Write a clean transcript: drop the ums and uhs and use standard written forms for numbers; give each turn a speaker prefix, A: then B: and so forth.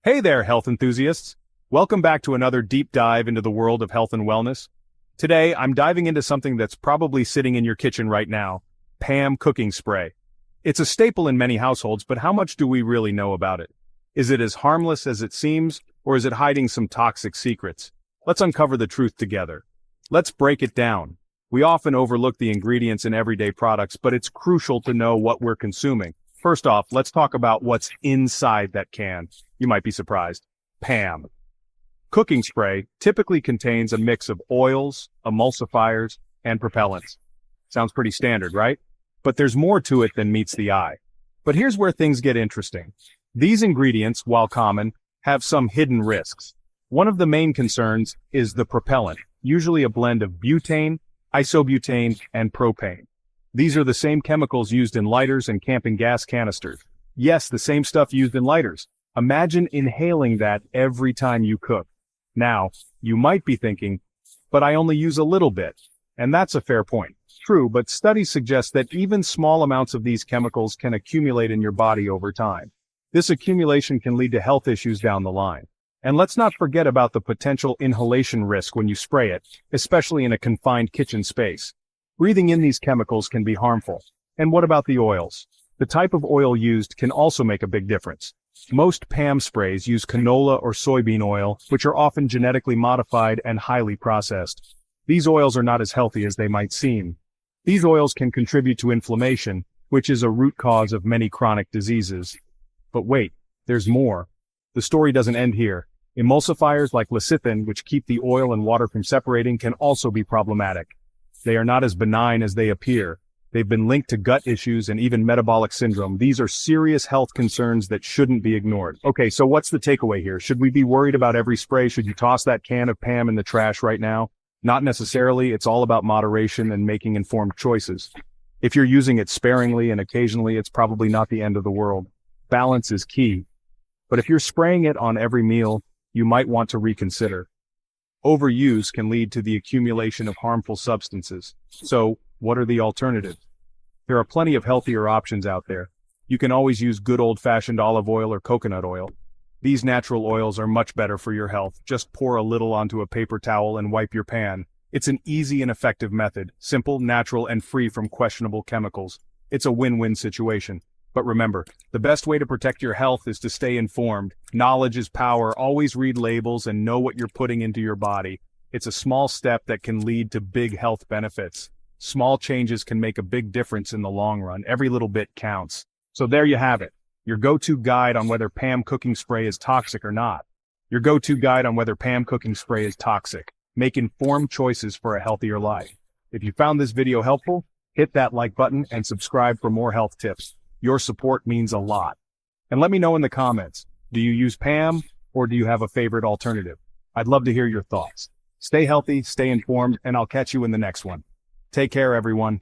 A: Hey there, health enthusiasts! Welcome back to another deep dive into the world of health and wellness. Today, I'm diving into something that's probably sitting in your kitchen right now, PAM Cooking Spray. It's a staple in many households, but how much do we really know about it? Is it as harmless as it seems, or is it hiding some toxic secrets? Let's uncover the truth together. Let's break it down. We often overlook the ingredients in everyday products, but it's crucial to know what we're consuming. First off, let's talk about what's inside that can. You might be surprised. PAM. Cooking spray typically contains a mix of oils, emulsifiers, and propellants. Sounds pretty standard, right? But there's more to it than meets the eye. But here's where things get interesting. These ingredients, while common, have some hidden risks. One of the main concerns is the propellant, usually a blend of butane, isobutane, and propane. These are the same chemicals used in lighters and camping gas canisters. Yes, the same stuff used in lighters. Imagine inhaling that every time you cook. Now, you might be thinking, but I only use a little bit. And that's a fair point. True, but studies suggest that even small amounts of these chemicals can accumulate in your body over time. This accumulation can lead to health issues down the line. And let's not forget about the potential inhalation risk when you spray it, especially in a confined kitchen space. Breathing in these chemicals can be harmful. And what about the oils? The type of oil used can also make a big difference. Most PAM sprays use canola or soybean oil, which are often genetically modified and highly processed. These oils are not as healthy as they might seem. These oils can contribute to inflammation, which is a root cause of many chronic diseases. But wait, there's more. The story doesn't end here. Emulsifiers like lecithin, which keep the oil and water from separating, can also be problematic. They are not as benign as they appear. They've been linked to gut issues and even metabolic syndrome. These are serious health concerns that shouldn't be ignored. Okay, so what's the takeaway here? Should we be worried about every spray? Should you toss that can of PAM in the trash right now? Not necessarily. It's all about moderation and making informed choices. If you're using it sparingly and occasionally, it's probably not the end of the world. Balance is key. But if you're spraying it on every meal, you might want to reconsider. Overuse can lead to the accumulation of harmful substances. So, what are the alternatives? There are plenty of healthier options out there. You can always use good old-fashioned olive oil or coconut oil. These natural oils are much better for your health. Just pour a little onto a paper towel and wipe your pan. It's an easy and effective method, simple, natural, and free from questionable chemicals. It's a win-win situation. But remember, the best way to protect your health is to stay informed. Knowledge is power. Always read labels and know what you're putting into your body. It's a small step that can lead to big health benefits. Small changes can make a big difference in the long run. Every little bit counts. So there you have it. Your go-to guide on whether PAM Cooking Spray is toxic or not. Your go-to guide on whether PAM Cooking Spray is toxic. Make informed choices for a healthier life. If you found this video helpful, hit that like button and subscribe for more health tips. Your support means a lot. And let me know in the comments, do you use PAM or do you have a favorite alternative? I'd love to hear your thoughts. Stay healthy, stay informed, and I'll catch you in the next one. Take care, everyone.